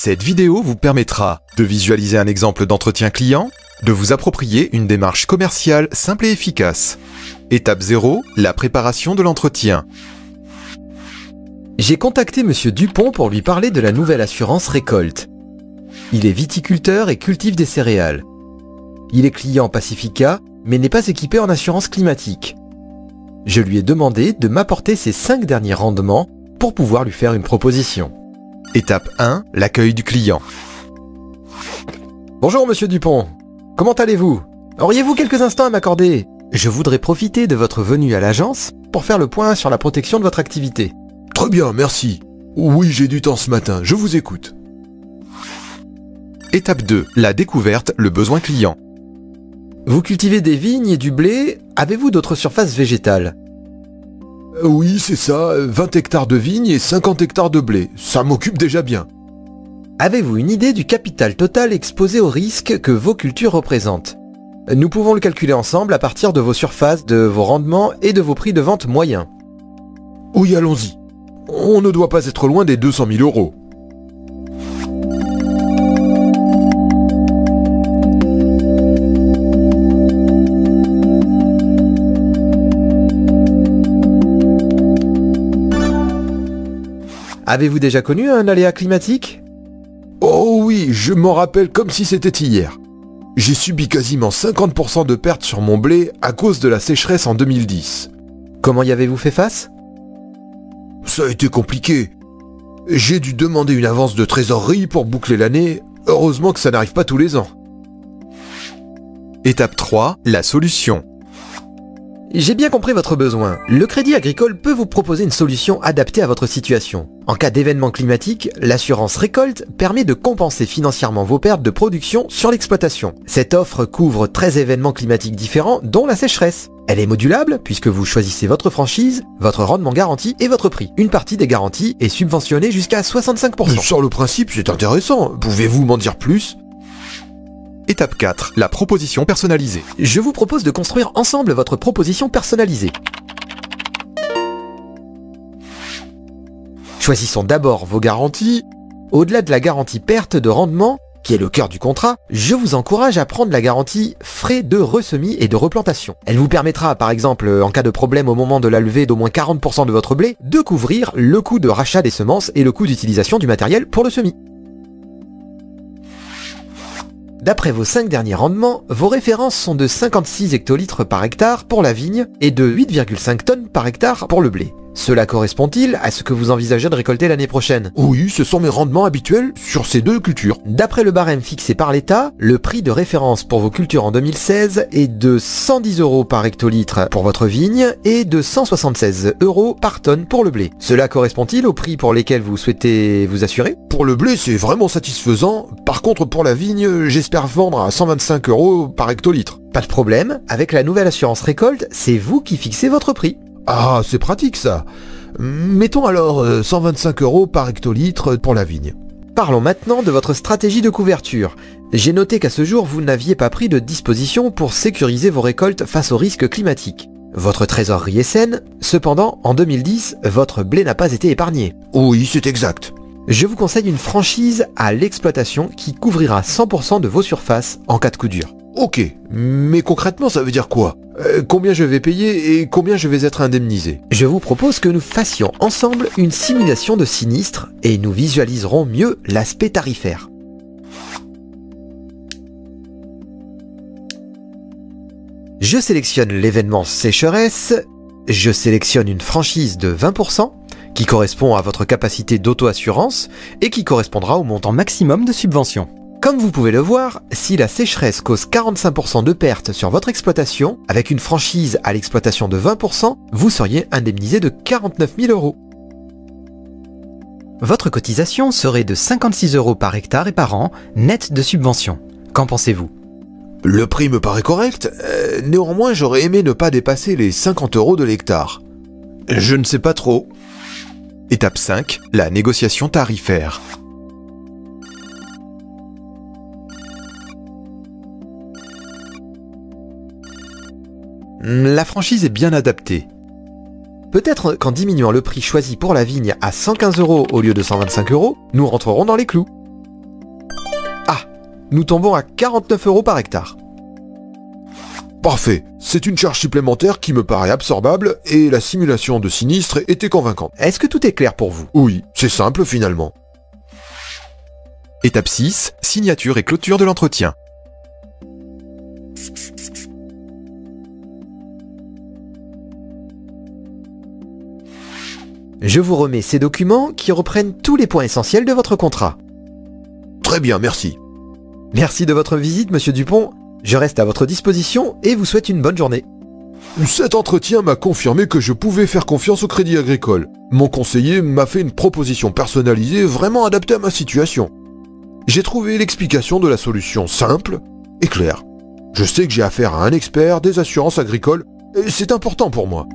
Cette vidéo vous permettra de visualiser un exemple d'entretien client, de vous approprier une démarche commerciale simple et efficace. Étape 0, la préparation de l'entretien. J'ai contacté Monsieur Dupont pour lui parler de la nouvelle assurance récolte. Il est viticulteur et cultive des céréales. Il est client Pacifica, mais n'est pas équipé en assurance climatique. Je lui ai demandé de m'apporter ses 5 derniers rendements pour pouvoir lui faire une proposition. Étape 1, l'accueil du client. Bonjour Monsieur Dupont, comment allez-vous? Auriez-vous quelques instants à m'accorder? Je voudrais profiter de votre venue à l'agence pour faire le point sur la protection de votre activité. Très bien, merci. Oui, j'ai du temps ce matin, je vous écoute. Étape 2, la découverte, le besoin client. Vous cultivez des vignes et du blé, avez-vous d'autres surfaces végétales? Oui, c'est ça, 20 hectares de vignes et 50 hectares de blé. Ça m'occupe déjà bien. Avez-vous une idée du capital total exposé au risque que vos cultures représentent? Nous pouvons le calculer ensemble à partir de vos surfaces, de vos rendements et de vos prix de vente moyens. Oui, allons-y. On ne doit pas être loin des 200 000 euros. Avez-vous déjà connu un aléa climatique? Oh oui, je m'en rappelle comme si c'était hier. J'ai subi quasiment 50% de pertes sur mon blé à cause de la sécheresse en 2010. Comment y avez-vous fait face? Ça a été compliqué. J'ai dû demander une avance de trésorerie pour boucler l'année. Heureusement que ça n'arrive pas tous les ans. Étape 3, la solution. J'ai bien compris votre besoin. Le Crédit Agricole peut vous proposer une solution adaptée à votre situation. En cas d'événement climatique, l'assurance récolte permet de compenser financièrement vos pertes de production sur l'exploitation. Cette offre couvre 13 événements climatiques différents, dont la sécheresse. Elle est modulable puisque vous choisissez votre franchise, votre rendement garanti et votre prix. Une partie des garanties est subventionnée jusqu'à 65%. Sur le principe, c'est intéressant. Pouvez-vous m'en dire plus ? Étape 4, la proposition personnalisée. Je vous propose de construire ensemble votre proposition personnalisée. Choisissons d'abord vos garanties. Au-delà de la garantie perte de rendement, qui est le cœur du contrat, je vous encourage à prendre la garantie frais de ressemis et de replantation. Elle vous permettra, par exemple, en cas de problème au moment de la levée d'au moins 40% de votre blé, de couvrir le coût de rachat des semences et le coût d'utilisation du matériel pour le semis. D'après vos 5 derniers rendements, vos références sont de 56 hectolitres par hectare pour la vigne et de 8,5 tonnes par hectare pour le blé. Cela correspond-il à ce que vous envisagez de récolter l'année prochaine? Oui, ce sont mes rendements habituels sur ces deux cultures. D'après le barème fixé par l'État, le prix de référence pour vos cultures en 2016 est de 110 € par hectolitre pour votre vigne et de 176 € par tonne pour le blé. Cela correspond-il aux prix pour lesquels vous souhaitez vous assurer? Pour le blé, c'est vraiment satisfaisant. Par contre, pour la vigne, j'espère vendre à 125 € par hectolitre. Pas de problème, avec la nouvelle assurance récolte, c'est vous qui fixez votre prix. Ah, c'est pratique ça. Mettons alors 125 € par hectolitre pour la vigne. Parlons maintenant de votre stratégie de couverture. J'ai noté qu'à ce jour, vous n'aviez pas pris de disposition pour sécuriser vos récoltes face aux risques climatiques. Votre trésorerie est saine, cependant, en 2010, votre blé n'a pas été épargné. Oui, c'est exact. Je vous conseille une franchise à l'exploitation qui couvrira 100% de vos surfaces en cas de coup dur. Ok, mais concrètement ça veut dire quoi? Combien je vais payer et combien je vais être indemnisé? Je vous propose que nous fassions ensemble une simulation de sinistre et nous visualiserons mieux l'aspect tarifaire. Je sélectionne l'événement sécheresse, je sélectionne une franchise de 20% qui correspond à votre capacité d'auto-assurance et qui correspondra au montant maximum de subvention. Comme vous pouvez le voir, si la sécheresse cause 45% de pertes sur votre exploitation, avec une franchise à l'exploitation de 20%, vous seriez indemnisé de 49 000 €. Votre cotisation serait de 56 € par hectare et par an, net de subvention. Qu'en pensez-vous? Le prix me paraît correct, néanmoins j'aurais aimé ne pas dépasser les 50 € de l'hectare. Je ne sais pas trop. Étape 5, la négociation tarifaire. La franchise est bien adaptée. Peut-être qu'en diminuant le prix choisi pour la vigne à 115 € au lieu de 125 €, nous rentrerons dans les clous. nous tombons à 49 € par hectare. Parfait, c'est une charge supplémentaire qui me paraît absorbable et la simulation de sinistre était convaincante. Est-ce que tout est clair pour vous? Oui, c'est simple finalement. Étape 6, signature et clôture de l'entretien. Je vous remets ces documents qui reprennent tous les points essentiels de votre contrat. Très bien, merci. Merci de votre visite, monsieur Dupont. Je reste à votre disposition et vous souhaite une bonne journée. Cet entretien m'a confirmé que je pouvais faire confiance au Crédit Agricole. Mon conseiller m'a fait une proposition personnalisée vraiment adaptée à ma situation. J'ai trouvé l'explication de la solution simple et claire. Je sais que j'ai affaire à un expert des assurances agricoles et c'est important pour moi.